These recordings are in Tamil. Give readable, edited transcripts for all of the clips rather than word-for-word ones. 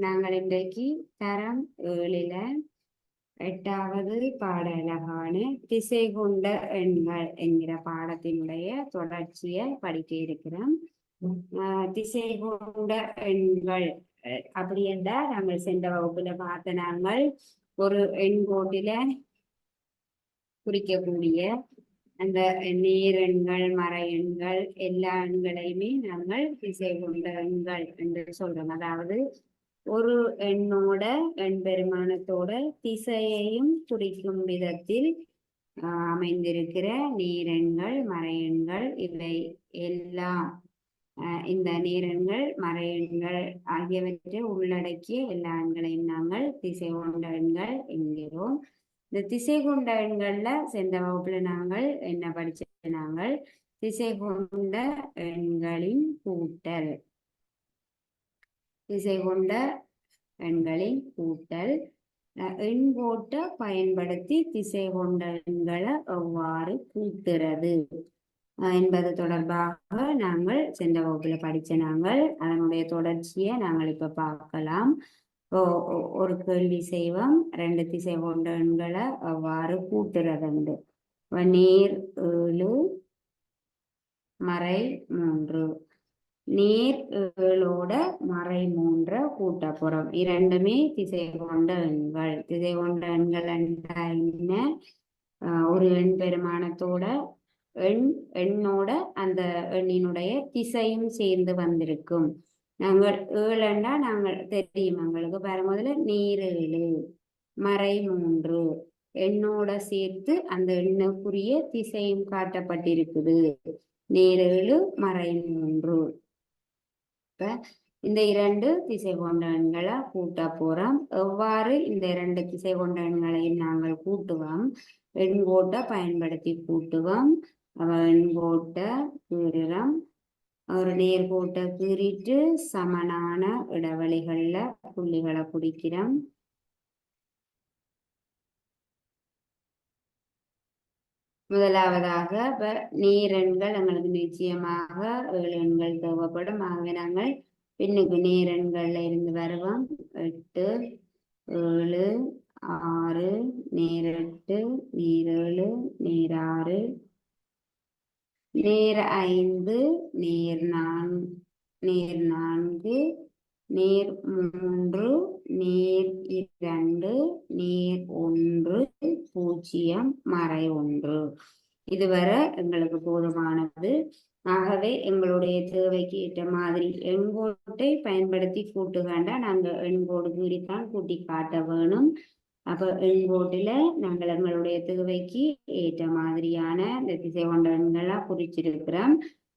நாங்கள் இன்றைக்கு தரம் 7ல 8வது பாடலகான திசை கொண்ட எண்கள் என்கிற பாடத்தினுடைய தொடர்ச்சியை படிக்க இருக்கிறோம். திசை கொண்ட எண்கள் அப்படி என்றால் நாங்கள் சென்ற வகுப்புல பார்த்த நாங்கள் ஒரு எண்கோட்டில குறிக்கக்கூடிய அந்த நேரெண்கள் மறை எண்கள் எல்லா எண்களையுமே நாங்கள் திசை கொண்ட எண்கள் என்று சொல்றோம். அதாவது ஒரு எண்ணோட எண் பெருமானத்தோட திசையையும் குறிக்கும் விதத்தில் அமைந்திருக்கிற நேரெண்கள் மறையெண்கள் இவை எல்லாம் இந்த நேரெண்கள் மறையெண்கள் ஆகியவற்றை உள்ளடக்கிய எல்லா எண்களையும் நாங்கள் திசை கொண்ட எண்கள் என்கிறோம். இந்த திசை கொண்ட எண்கள்ல சென்ற வகுப்புல நாங்கள் என்ன படிச்ச நாங்கள் திசை கொண்ட எண்களின் கூட்டல், திசை கொண்ட எண்களின் கூட்டல், எண்கோட்டை பயன்படுத்தி திசை கொண்ட எண்களை எவ்வாறு கூட்டுறது என்பது தொடர்பாக நாங்கள் சென்ற வகுப்புல படிச்ச நாங்கள் அதனுடைய தொடர்ச்சியை நாங்கள் இப்ப பார்க்கலாம். ஒரு கேள்வி செய்வோம். 2 திசை கொண்ட எண்களை எவ்வாறு கூட்டுறது. நேர் 7 மறை 3, நேர் 7ஓட மறை 3 கூட்டப்புறம் இரண்டுமே திசை கொண்ட எண்கள். திசை கொண்ட எண்கள் என்ன? ஒரு எண் பெருமானத்தோட எண்ணோட அந்த எண்ணினுடைய திசையும் சேர்ந்து வந்திருக்கும். நாங்கள் 7 நாங்கள் தெரியும் எங்களுக்கு பாரு, முதல்ல நேர் 7 மறை 3 எண்ணோட சேர்த்து அந்த எண்ணுக்குரிய திசையும் காட்டப்பட்டிருக்குது. நேர் 7 மறை 3. இப்ப இந்த 2 திசை கொண்ட எண்களை கூட்ட போறோம். எவ்வாறு இந்த 2 திசை கொண்ட எண்களையும் நாங்கள் கூட்டுவோம்? எண்கோட்டை பயன்படுத்தி கூட்டுவோம். எண்கோட்டை கீறுறோம். ஒரு நேர்கோட்டை கீறிட்டு சமனான இடைவெளிகள்ல புள்ளிகளை குறிக்கிறோம். முதலாவதாக இப்ப நேரெண்கள் எங்களுக்கு நிச்சயமாக 7 எண்கள் தேவைப்படும். ஆகவே நாங்கள் பின்னுக்கு நேரெண்கள்ல இருந்து வருவோம். 8 7 6 நேர் 8 நேர் 7 நேர் 6 நேர் 5 நேர் 4 நேர் 4 நேர் 3 நேர் 2 நேர் 1 0 மறை 1. இதுவரை எங்களுக்கு போதுமானது. ஆகவே எங்களுடைய தேவைக்கு ஏற்ற மாதிரி எண்கோட்டை பயன்படுத்தி கூட்டுகாண்டா நாங்கள் எண்கோடு கீறித்தான் கூட்டி காட்ட வேணும். அப்ப எண்கோட்டுல நாங்கள் எங்களுடைய தேவைக்கு ஏற்ற மாதிரியான இந்த திசை கொண்ட எண்களா குறிச்சிருக்கிறோம்.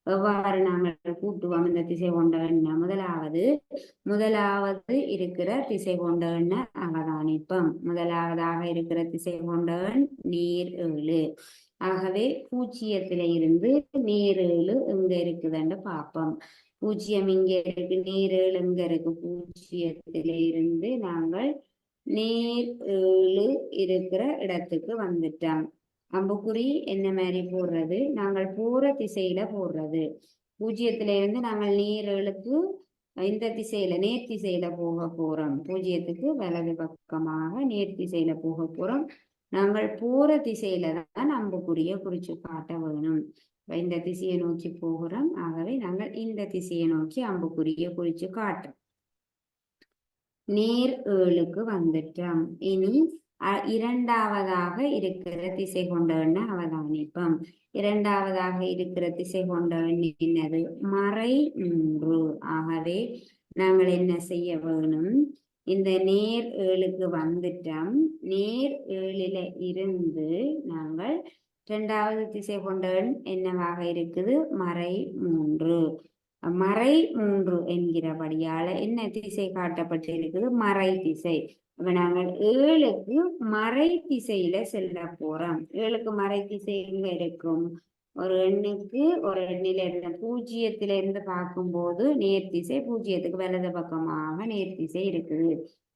எவ்வாறு நாங்கள் கூட்டுவோம் இந்த திசை கொண்ட எண்ணை? முதலாவது இருக்கிற திசை கொண்ட எண்ணை அவதானிப்போம். முதலாவதாக இருக்கிற திசை கொண்ட எண் நேர் 7. ஆகவே 0 இருந்து நேர் 7 எங்க இருக்குதுன்னு பார்ப்போம். 0 இங்க இருக்கு, நேர் 7 எங்க இருக்கு? 0 இருந்து நாங்கள் நேர் 7 இருக்கிற இடத்துக்கு வந்துட்டோம். அம்புக்குறி என்ன மாதிரி போடுறது? நாங்கள் போற திசையில போடுறது. 0 இருந்து நாங்கள் நேர் 7க்கு இந்த திசையில நேர் திசையில போக போறோம். 0க்கு வலது பக்கமாக நேர் திசையில போக போறோம். நாங்கள் போற திசையில தான் அம்புக்குறிய குறிச்சு காட்ட வேணும். இந்த திசையை நோக்கி போகிறோம். ஆகவே நாங்கள் இந்த திசையை நோக்கி அம்புக்குறிய குறிச்சு காட்டுறோம். நேர் 7க்கு வந்துட்டோம். இனி இரண்டாவதாக இருக்கிற திசை கொண்ட எண்ணை அவதானிப்போம். இரண்டாவதாக இருக்கிற திசை கொண்ட எண் என்னது? மறை 3. ஆகவே நாங்கள் என்ன செய்ய வேணும்? இந்த நேர் 7க்கு வந்துட்டோம். நேர் 7ல இருந்து நாங்கள் இரண்டாவது திசை கொண்ட எண் என்னவாக இருக்குது? மறை 3. மறை 3 என்கிறபடியால என்ன திசை காட்டப்பட்டிருக்குது? மறை திசை. அப்ப நாங்கள் 7க்கு மறை திசையில செல்ல போறோம். 7க்கு மறை திசை எங்க இருக்கும்? ஒரு எண்ணுக்கு ஒரு எண்ணில இருந்து 0 இருந்து பார்க்கும்போது நேர் திசை 0க்கு வலது பக்கமாக நேர் திசை இருக்குது,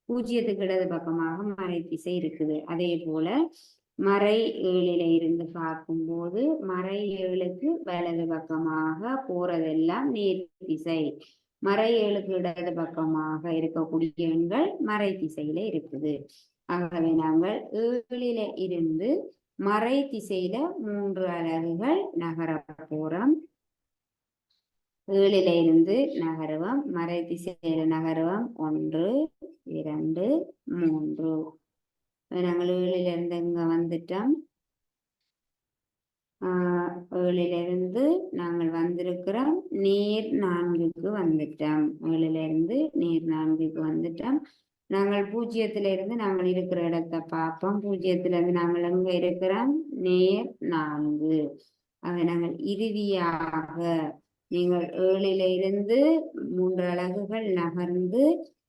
0க்கு இடது பக்கமாக மறை திசை இருக்குது. அதே போல மறை 7ல இருந்து பார்க்கும்போது மறை 7க்கு வலது பக்கமாக போறதெல்லாம் நேர் திசை. மறை 7க்கு இடது பக்கமாக இருக்கக்கூடிய எண்கள் மறை திசையில இருக்குது. ஆகவே நாங்கள் 7ல இருந்து மறை திசையில 3 அலகுகள் நகர போறோம். 7ல இருந்து நகருவோம், மறை திசையில நகருவோம். 1 2 3. நாங்கள் 7ல இருந்து இங்க வந்துட்டோம். 7ல இருந்து நாங்கள் வந்திருக்கிறோம், நேர் 4க்கு வந்துட்டோம். 7ல இருந்து நேர் 4க்கு வந்துட்டோம். நாங்கள் 0ல இருந்து நாங்கள் இருக்கிற இடத்தை பார்ப்போம். 0ல இருந்து நாங்கள் எங்க இருக்கிறோம்? நேர் 4. ஆக நாங்கள் இறுதியாக நீங்கள் 7ல இருந்து 3 அலகுகள் நகர்ந்து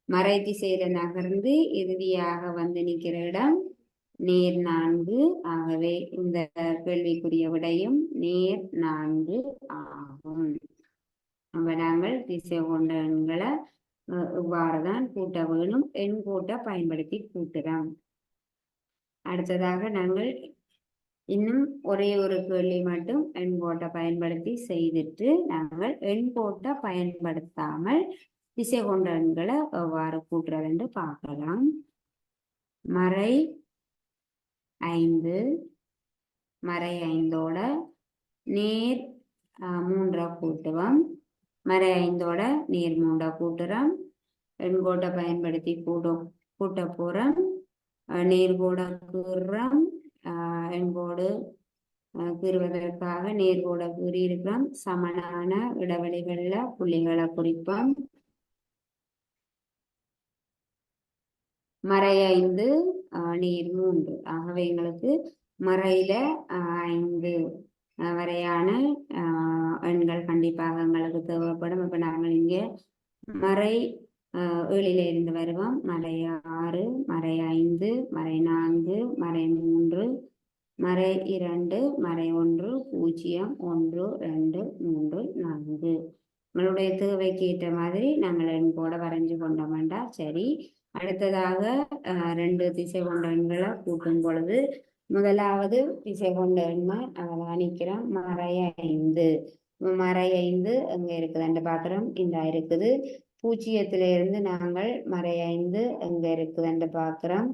மறை திசையில நகர்ந்து இறுதியாக வந்து நிற்கிற இடம் நேர் 4. ஆகவே இந்த கேள்விக்குரிய விடையும் நேர் 4 ஆகும். அப்ப நாங்கள் திசை கொண்ட எண்களை இவ்வாறுதான் கூட்ட வேணும். எண் கூட்ட பயன்படுத்தி கூட்டுறோம். அடுத்ததாக நாங்கள் இன்னும் ஒரே ஒரு கேள்வி மட்டும் எண் கோட்ட பயன்படுத்தி செய்துட்டு நாங்கள் எண் கோட்ட பயன்படுத்தாமல் திசை கொண்ட எண்களை எவ்வாறு கூட்டுறது என்று பார்க்கலாம். மறை 5 மறை 5ஓட நேர் 3 கூட்டுவோம். மறை 5ஓட நேர் 3 கூட்டுறோம். எண்கோட்டை பயன்படுத்தி கூட்ட போறோம். நேர்கோட கீறுறோம். எண்கோடு கீறுவதற்காக நேர்கோட கீறி இருக்கிறோம். சமனான இடைவெளிகள்ல புள்ளிகளை குறிப்போம். மறை 5 நேர் 3. ஆகவே எங்களுக்கு மறையில 5 வரையான எண்கள் கண்டிப்பாக எங்களுக்கு தேவைப்படும். இப்ப நாங்கள் இங்கே மறை 7ல இருந்து வருவோம். மறை 6 மறை 5 மறை 4 மறை 3 மறை 2 மறை 1 0 1 2 3 4. உங்களுடைய தேவைக்கு ஏற்ற மாதிரி நாங்கள் எண் கூட வரைஞ்சு கொண்ட வேண்டாம். சரி, அடுத்ததாக 2 திசை கொண்ட எண்களை கூட்டும் பொழுது முதலாவது திசை கொண்ட எண்மை அவதானிக்கிறோம். மறை 5. மறை 5 எங்க இருக்குதுன்னு பார்க்குறோம். இந்த இருக்குது. 0ல இருந்து நாங்கள் மறை 5 எங்க இருக்குதுன்னு பார்க்குறோம்.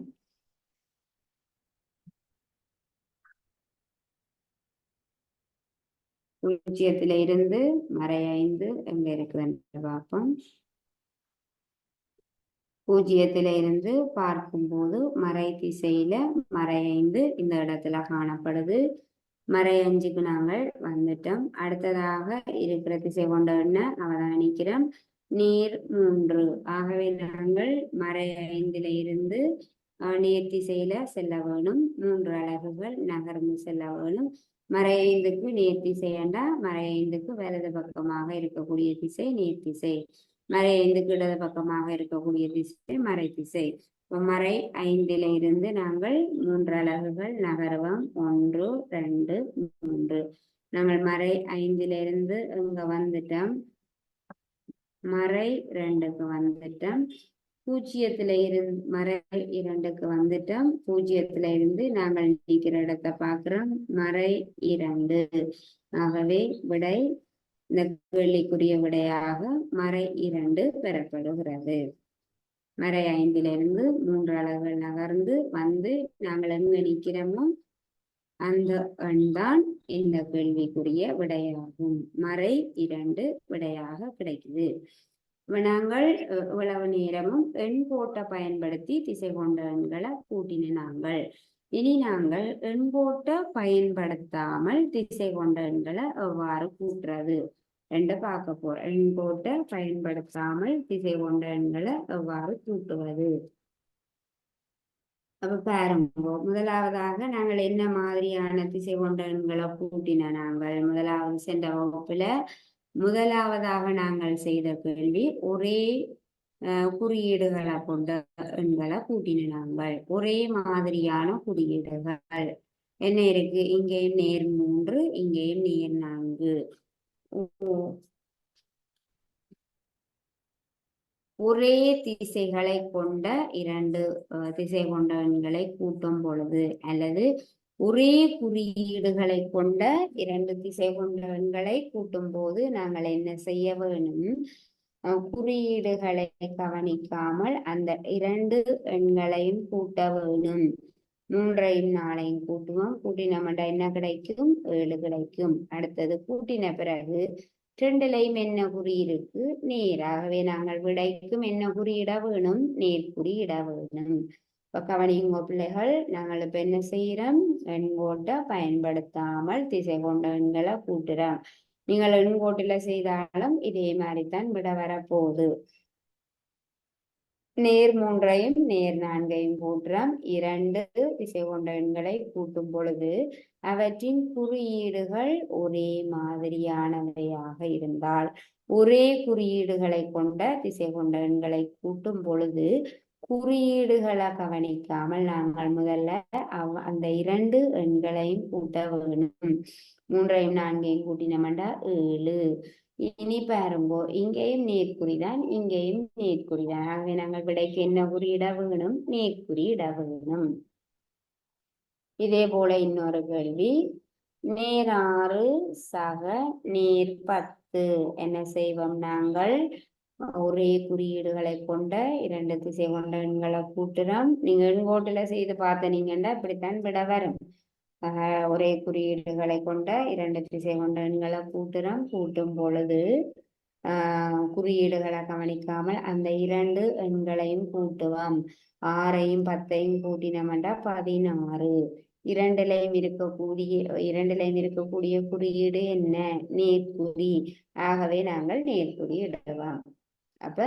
பூஜ்ஜியத்தில இருந்து மறை 5 எங்க இருக்குதுன்னு பார்ப்போம். 0ல இருந்து பார்க்கும்போது மறை திசையில மறை 5 இந்த இடத்துல காணப்படுது. மறை 5க்கு நாங்கள் வந்துட்டோம். அடுத்ததாக இருக்கிற திசை கொண்ட எண்ணை அவதானிக்கிறோம். நேர் 3. ஆகவே நாங்கள் மறை 5ல இருந்து நேர் திசையில செல்ல வேணும். 3 அலகுகள் நகர்ந்து செல்ல வேணும். மறை 5க்கு நேர் திசை என்றா மறை 5க்கு வலது பக்கமாக இருக்கக்கூடிய திசை நேர் திசை. மறை 5க்கு இடது பக்கமாக இருக்கக்கூடிய திசை மறை திசை. மறை 5ல இருந்து நாங்கள் 3 அலகுகள் நகருவோம். 1 2 3. நாங்கள் மறை 5ல இருந்து இங்க வந்துட்டோம். மறை 2க்கு வந்துட்டோம். 0ல இருந்து மறை 2க்கு வந்துட்டோம். 0ல இருந்து நாங்கள் நிற்கிற இடத்தை பார்க்கிறோம். மறை 2. ஆகவே விடை இந்த கேள்விக்குரிய விடையாக மறை 2 பெறப்படுகிறது. மறை 5ல இருந்து 3 அலகுகள் நகர்ந்து வந்து நாங்கள் எங்க நிற்கிறோமோ அந்த எண் தான் இந்த கேள்விக்குரிய விடையாகும். மறை 2 விடையாக கிடைக்குது. நாங்கள் இவ்வளவு நேரமும் எண் கோட்டை பயன்படுத்தி திசை கொண்ட எண்களை கூட்டின நாங்கள். இனி நாங்கள் எண் கோட்டை பயன்படுத்தாமல் திசை கொண்ட எண்களை எவ்வாறு கூட்டுறது என்று பார்க்க போறோம். எண் கோட்டை பயன்படுத்தாமல் திசை கொண்ட எண்களை எவ்வாறு கூட்டுவது. அப்ப பாருங்க, முதலாவதாக நாங்கள் என்ன மாதிரியான திசை கொண்ட எண்களை கூட்டின நாங்கள் முதலாவது சென்ற வகுப்புல முதலாவதாக நாங்கள் செய்த கேள்வி ஒரே குறியீடுகளை கொண்ட எண்களை கூட்டின நாங்கள். ஒரே மாதிரியான குறியீடுகள் என்ன இருக்கு? இங்கேயும் நேர் 3, இங்கேயும் நேர் 4. ஒரே திசைகளை கொண்ட 2 திசை கொண்ட எண்களை கூட்டும் பொழுது அல்லது ஒரே குறியீடுகளை கொண்ட 2 திசை கொண்ட எண்களை கூட்டும் போது நாங்கள் என்ன செய்ய வேணும்? குறியீடுகளை கவனிக்காமல் அந்த இரண்டு எண்களையும் கூட்ட வேணும். 3ஐயும் 4ஐயும் கூட்டுவோம். கூட்டினோம்னா என்ன கிடைக்கும்? 7 கிடைக்கும். அடுத்தது கூட்டின பிறகு 2லையும் என்ன குறி இருக்கு? நேராகவே நாங்கள் விடைக்கும் என்ன குறியிட வேணும்? நேர்குறியிட வேணும். இப்ப கவனிங்க பிள்ளைகள், நாங்கள் இப்ப என்ன செய்யறோம்? எண்கோட்டை பயன்படுத்தாமல் திசை கொண்ட எண்களை கூட்டுறோம். நீங்கள் எண்கோட்டில செய்தாலும் இதே மாதிரித்தான் விட வரப்போகுது. நேர் 3ஐயும் நேர் 4ஐயும் கூட்டுறோம். 2 திசை கொண்ட எண்களை கூட்டும் பொழுது அவற்றின் குறியீடுகள் ஒரே மாதிரியானவையாக இருந்தால், ஒரே குறியீடுகளை கொண்ட திசை கொண்ட எண்களை கூட்டும் பொழுது குறியீடுகளை கவனிக்காமல் நாங்கள் முதல்ல அந்த 2 எண்களையும் கூட்ட வேணும். 3ஐயும் 4ஐயும் கூட்டினோம்னா 7. இனி பாருங்கோ, இங்கேயும் நேர்குறிதான், இங்கேயும் நேர்குறிதான். ஆகவே நாங்கள் விடைக்கு என்ன குறியிட வேணும்? நேர்குறி இட வேணும். இதே போல இன்னொரு கேள்வி, நேர் 6 சக நேர் 10 என்ன செய்வோம்? நாங்கள் ஒரே குறியீடுகளை கொண்ட 2 திசை கொண்ட எண்களை கூட்டுறோம். நீங்க எண்கோட்டுல செய்து பார்த்தனீங்கன்னா இப்படித்தான் விட வரும். ஒரே குறியீடுகளை கொண்ட 2 திசை கொண்ட எண்களை கூட்டுறோம். கூட்டும் பொழுது குறியீடுகளை கவனிக்காமல் அந்த 2 எண்களையும் கூட்டுவோம். 6ஐயும் 10ஐயும் கூட்டினோம்னா 16. இரண்டிலையும் இருக்கக்கூடிய குறியீடு என்ன? நேர்குறி. ஆகவே நாங்கள் நேர்குறி இடுவோம். அப்ப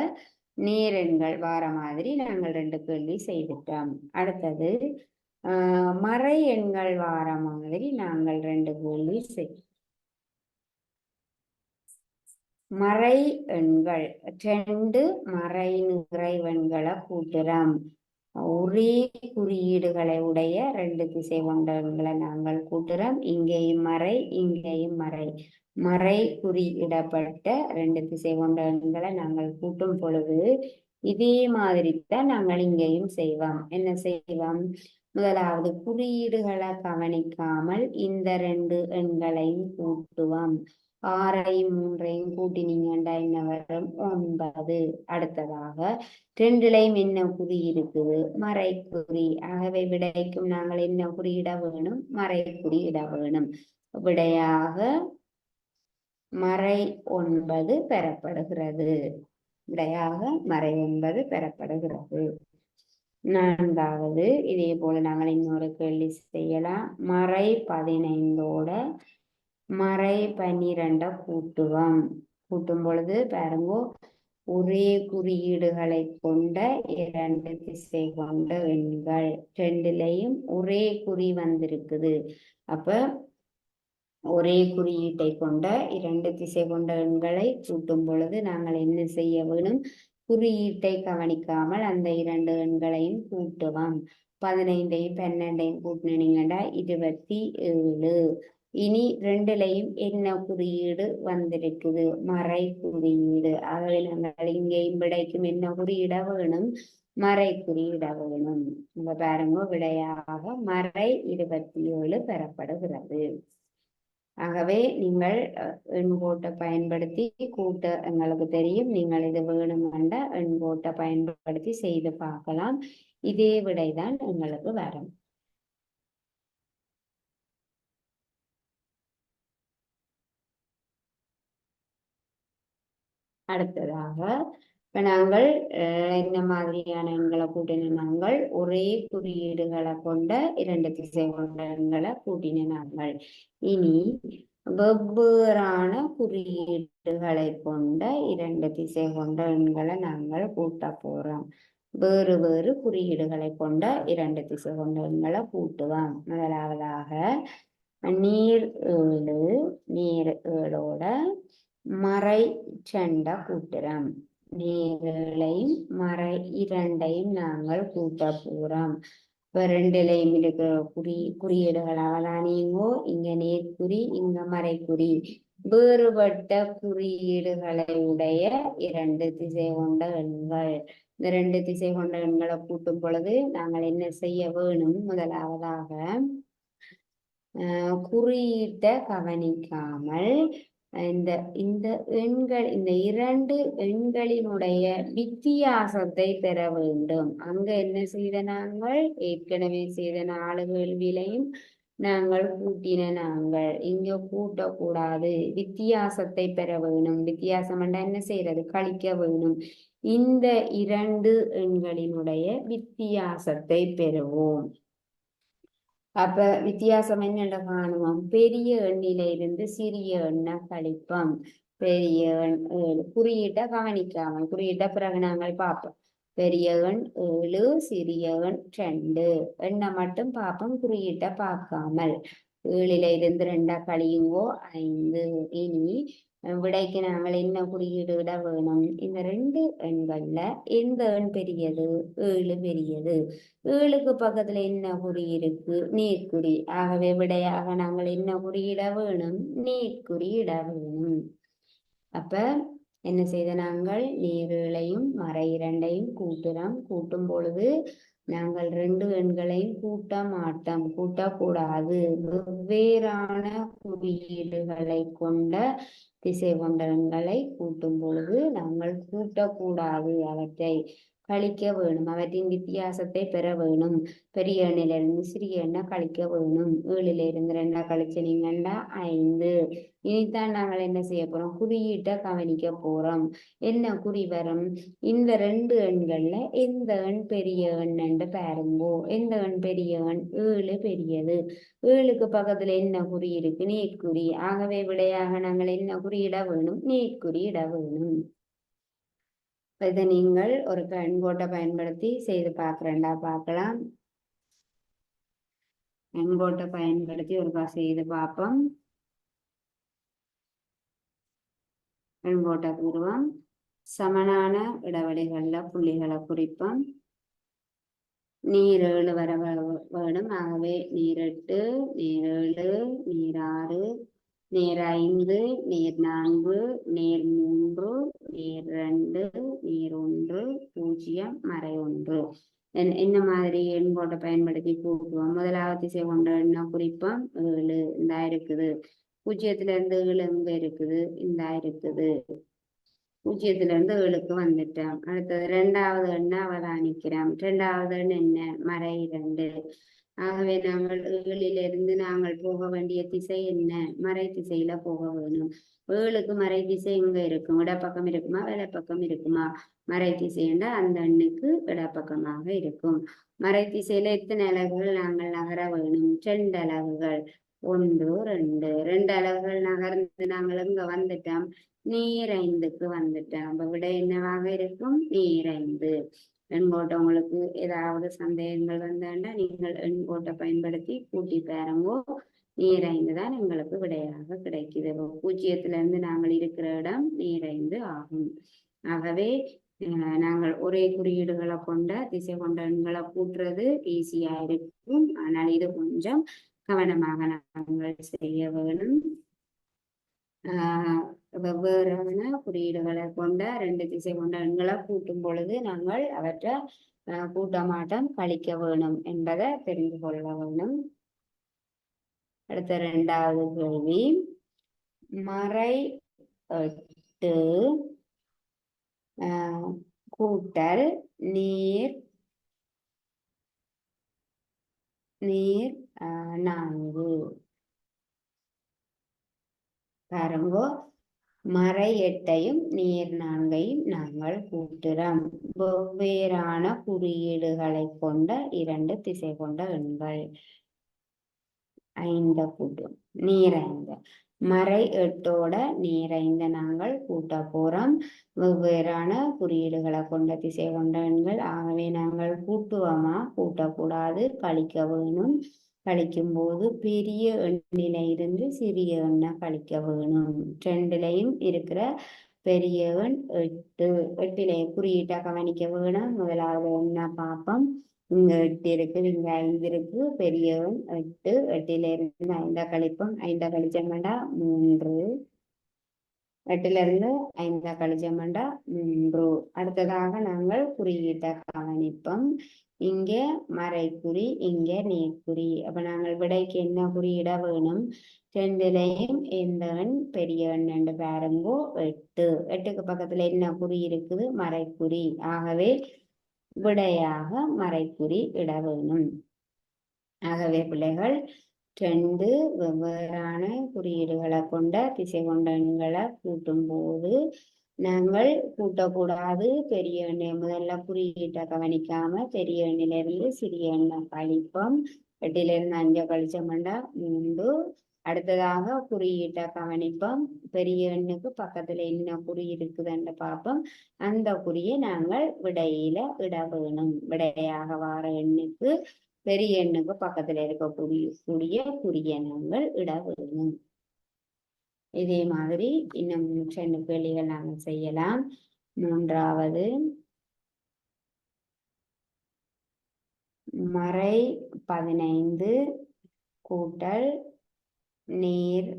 நேரெண்கள் வார மாதிரி நாங்கள் 2 கேள்வி செய்துட்டோம். அடுத்தது மறை எண்கள் வார மாதிரி நாங்கள் 2 கேள்வி மறை எண்கள் 2 மறை நிறைவெண்களை கூட்டுறோம். ஒரே குறியீடுகளை உடைய 2 திசை கொண்ட எண்களை நாங்கள் கூட்டுறோம். இங்கேயும் மறை, இங்கேயும் மறை. மறை குறியிடப்பட்ட 2 திசை கொண்ட எண்களை நாங்கள் கூட்டும் பொழுது இதே மாதிரி தான் நாங்கள் இங்கேயும் செய்வோம். என்ன செய்வோம்? முதலாவது குறியீடுகளை கவனிக்காமல் இந்த 2 எண்களையும் கூட்டுவோம். 6ஐயும் 3ஐயும் கூட்டினீங்கன்னா என்ன வரும்? 9. அடுத்ததாக 2லையும் என்ன குறி இருக்குது? மறைக்குறி. ஆகவே விடைக்கும் நாங்கள் என்ன குறியிட வேணும்? மறைக்குறி இட வேணும். விடையாக மறை 9 பெறப்படுகிறது. விடையாக மறை 9 பெறப்படுகிறது. 4வது இதே போல நாங்கள் இன்னொரு கேள்வி செய்யலாம். மறை 15ஓட மறை 12 கூட்டுவோம். கூட்டும் பொழுது பாருங்கோ, ஒரே குறியீடுகளை கொண்ட 2 திசை கொண்ட எண்கள். 2லையும் ஒரே குறி வந்திருக்குது. அப்ப ஒரே குறியீட்டை கொண்ட 2 திசை கொண்ட எண்களை கூட்டும் பொழுது நாங்கள் என்ன செய்ய வேணும்? குறியீட்டை கவனிக்காமல் அந்த 2 எண்களையும் கூட்டுவோம். 15ஐயும் 12ஐயும் கூட்டினீங்கன்னா 27. இனி 2லையும் என்ன குறியீடு வந்திருக்குது? மறை குறியீடு. ஆகவே நாங்கள் இங்கேயும் விடைக்கும் என்ன குறியிட வேணும்? மறை குறியிட வேணும். இங்க பாருங்க, விடையாக மறை 27 பெறப்படுகிறது. ஆகவே நீங்கள் எண்கோட்டை பயன்படுத்தி கூட்ட எங்களுக்கு தெரியும். நீங்கள் இது வேணுமென்ற எண்கோட்டை பயன்படுத்தி செய்து பார்க்கலாம். இதே விடைதான் எங்களுக்கு வரும். அடுத்ததாக இப்ப நாங்கள் என்ன மாதிரியான எண்களை கூட்டின? நாங்கள் ஒரே குறியீடுகளை கொண்ட 2 திசை கொண்ட எண்களை கூட்டின நாங்கள். இனி வெவ்வேறான குறியீடுகளை கொண்ட 2 திசை கொண்ட எண்களை நாங்கள் கூட்ட போறோம். வேறு வேறு குறியீடுகளை கொண்ட 2 திசை கொண்ட எண்களை கூட்டுவோம். முதலாவதாக நீர் 7 நீர் 7ஓட மறை 2 கூட்டுறோம். நேரையும் மறை 2ஐயும் நாங்கள் கூட்ட போறோம். இப்ப 2லையும் இருக்கிற குறியீடுகள் அவதானியங்கோ, இங்க நேர்குறி, இங்க மறைக்குறி. வேறுபட்ட குறியீடுகளை உடைய 2 திசை கொண்ட எண்கள். இந்த 2 திசை கொண்ட எண்களை கூட்டும் பொழுது நாங்கள் என்ன செய்ய வேணும்? முதலாவதாக குறியீட்டை கவனிக்காமல் இந்த இந்த எண்கள், இந்த இரண்டு எண்களினுடைய வித்தியாசத்தை பெற வேண்டும். அங்க என்ன செய்த நாங்கள் ஏற்கனவே செய்த 4 கேள்வியிலையும் நாங்கள் கூட்டின, நாங்கள் இங்க கூட்டக்கூடாது, வித்தியாசத்தை பெற வேணும். வித்தியாசம் என்ன செய்யறது, கழிக்க வேணும். இந்த இரண்டு எண்களினுடைய வித்தியாசத்தை பெறுவோம். அப்ப வித்தியாசம் என்னென்ன காணுவோம், பெரிய எண்ணில இருந்து சிறிய எண்ணை கழிப்போம். பெரிய எண் 7, குறியீட்டை கவனிக்காமல், குறியீட்டை பிறகு நாங்கள் பார்ப்போம். பெரிய எண் 7, சிறிய எண் 2, எண்ணை மட்டும் பார்ப்போம், குறியீட்டை பார்க்காமல். 7ல இருந்து 2 கழியுங்கோ 5. இனி விடைக்கு நாங்கள் என்ன குறியீடு இட வேணும், இந்த 2 எண்கள்ல எந்த எண் பெரியது, 7 பெரியது. 7க்கு பக்கத்துல என்ன குறி இருக்கு, நேர்குறி. ஆகவே விடையாக நாங்கள் என்ன குறியிட வேணும், நேர்குறி இட வேணும். அப்ப என்ன செய்த நாங்கள் நேர்களையும் மறை இரண்டையும் கூட்டுறோம். கூட்டும் பொழுது நாங்கள் 2 எண்களையும் கூட்ட மாட்டோம், கூட்டக்கூடாது. வெவ்வேறான குறியீடுகளை கொண்ட திசை கொண்ட எண்களை கூட்டும் பொழுது நாங்கள் கூட்டக்கூடாது, அவற்றை கழிக்க வேணும். அவற்றின் வித்தியாசத்தை பெற வேணும். பெரிய எண்ணிலிருந்து சிறிய எண்ணை கழிக்க வேணும். 7ல இருந்து 2 கழிச்சீங்கன்னா 5. இனித்தான் நாங்கள் என்ன செய்ய போறோம், குறியீட்டை கவனிக்க போறோம். என்ன குறி வரும், இந்த 2 எண்கள்ல எந்த எண் பெரிய எண் என்று பாருங்கோ. எந்த எண் பெரிய எண், 7 பெரியது. 7க்கு பக்கத்துல என்ன குறி இருக்கு, நேர்குறி. ஆகவே விடையாக நாங்கள் என்ன குறியிட வேணும், நேர்குறி இட வேணும். இதை நீங்கள் ஒரு எண்கோட்டை பயன்படுத்தி செய்து பார்க்கிறேன்டா, பார்க்கலாம். எண்கோட்டை பயன்படுத்தி ஒருக்கா செய்து பார்ப்போம். எண்கோட்டை கூறுவோம். சமனான இடைவெளிகள்ல புள்ளிகளை குறிப்போம். நீர் 7 வர வேணும். ஆகவே நீர் 8, நீர் 7, நீர் 6, நேர் 5, நேர் 4, நேர் 3, நேர் 2, நேர் 1, 0, மறை 1. என்ன மாதிரி எண்கோட்டை பயன்படுத்தி கூட்டுவோம். முதலாவது திசை கொண்ட எண்ணை குறிப்போம். 7 இந்த இருக்குது. 0ல இருந்து 7 எங்க இருக்குது, இந்த இருக்குது. 0ல இருந்து 7க்கு வந்துட்டோம். அடுத்தது 2வது எண்ணை அவதானிக்கிறோம். 2வது எண் என்ன, மறை 2. ஆகவே நாங்கள் 7ல இருந்து நாங்கள் போக வேண்டிய திசை என்ன, மறை திசையில போக வேணும். 7க்கு மறை திசை எங்க இருக்கும், இடப்பக்கம் இருக்குமா வலப்பக்கம் இருக்குமா, மறை திசைன்னா அந்த எண்ணுக்கு இடப்பக்கமாக இருக்கும். மறை திசையில எத்தனை அலகுகள் நாங்கள் நகர வேணும், 2 அலகுகள். 1, 2, 2 அலகுகள் நகர்ந்து நாங்கள் எங்க வந்துட்டோம், நேர் 5க்கு வந்துட்டோம். அப்ப விட என்னவாக இருக்கும், நேர் 5. எண்கோட்டை உங்களுக்கு ஏதாவது சந்தேகங்கள் வந்தாண்டா நீங்கள் எண்கோட்டை பயன்படுத்தி கூட்டி பாருங்கோ. நேர் 5 தான் எங்களுக்கு விடையாக கிடைக்குது. 0ல இருந்து நாங்கள் இருக்கிற இடம் நேர் 5 ஆகும். ஆகவே நாங்கள் ஒரே குறியீடுகளை கொண்ட திசை கொண்ட எண்களை கூட்டுறது ஈஸியா இருக்கும். ஆனால் இது கொஞ்சம் கவனமாக நாங்கள் செய்ய வேணும். வெவ்வேறான குறியீடுகளை கொண்ட 2 திசை கொண்ட எண்களை கூட்டும் பொழுது நாங்கள் அவற்றை கூட்டமாட்டம் கழிக்க வேணும் என்பதை தெரிந்து கொள்ள வேணும். அடுத்த 2வது கேள்வி, மறை 8 கூட்டல் நேர் 4. பாருங்கோ, மறை 8ஐயும் நேர் 4ஐயும் நாங்கள் கூட்டுறோம். வெவ்வேறான குறியீடுகளை கொண்ட 2 திசை கொண்ட எண்கள். 5 கூட்டும், நேர் 5. மறை 8ஓட நேர் 5 நாங்கள் கூட்ட போறோம். வெவ்வேறான குறியீடுகளை கொண்ட திசை கொண்ட எண்கள். ஆகவே நாங்கள் கூட்டுவோமா, கூட்டக்கூடாது, கழிக்க வேணும். கழிக்கும் போது பெரிய எண்ணில இருந்து சிறிய எண்ணை கழிக்க வேணும். 2லையும் இருக்கிற பெரிய எண் 8. 8ல குறியீட்டை கவனிக்க வேணும். முதலாவது எண்ணை பார்ப்போம். இங்க 8 இருக்குது, இங்க 5 இருக்கு. பெரிய எண் 8. 8ல இருந்து 5 கழிப்போம். 5 கழிச்சோம்னா 3. 8ல இருந்து 5 கழிச்சோம்னா 3. அடுத்ததாக நாங்கள் குறியீட்டை கவனிப்போம். இங்க மறைக்குறி, இங்க நேர்குறி. அப்ப நாங்கள் விடைக்கு என்ன குறியிட வேணும்? 2லையும் எந்த எண் பெரிய எண் என்று பாருங்கோ. 8. 8க்கு பக்கத்துல என்ன குறி இருக்குது? மறைக்குறி. ஆகவே விடையாக மறைக்குறி இட வேணும். ஆகவே பிள்ளைகள் 2 வெவ்வேறான குறியீடுகளை கொண்ட திசை கொண்ட எண்களை கூட்டும் போது நாங்கள் கூட்டக்கூடாது. பெரிய எண்ணை முதல்ல குறியீட்டை கவனிக்காம பெரிய எண்ணிலிருந்து சிறிய எண்ணை கழிப்போம். 8ல இருந்து 5 கழிச்சோம்னா 3. அடுத்ததாக குறியீட்டை கவனிப்போம். பெரிய எண்ணுக்கு பக்கத்துல என்ன குறி இருக்குதுன்னு பார்ப்போம். அந்த குறியை நாங்கள் விடையில இட வேணும். விடையாக வார எண்ணுக்கு பெரிய எண்ணுக்கு பக்கத்துல இருக்கக்கூடிய குறிய நாங்கள் இட வேணும். இதே மாதிரி இன்னும் 2 கேள்விகள் நாங்கள் செய்யலாம். 3வது, மறை 15 கூட்டல் நேர்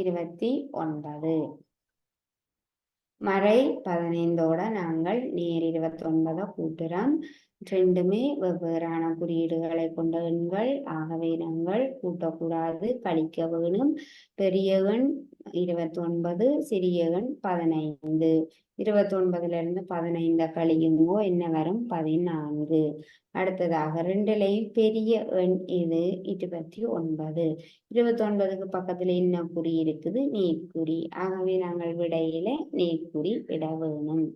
29. மறை 15ஓட நாங்கள் நேர் 29 கூட்டுறோம். 2மே வெவ்வேறான குறியீடுகளை கொண்ட எண்கள். ஆகவே நாங்கள் கூட்டக்கூடாது, கழிக்க வேணும். பெரிய எண் 29, சிறிய எண் 15. 29ல இருந்து 15 கழியுங்கோ என்ன வரும்? 14. அடுத்ததாக 2லையும் பெரிய எண் இது 29. 29க்கு பக்கத்துல என்ன குறி இருக்குது? நேர்குறி. ஆகவே நாங்கள் விடையில நேர்குறி இட வேணும்.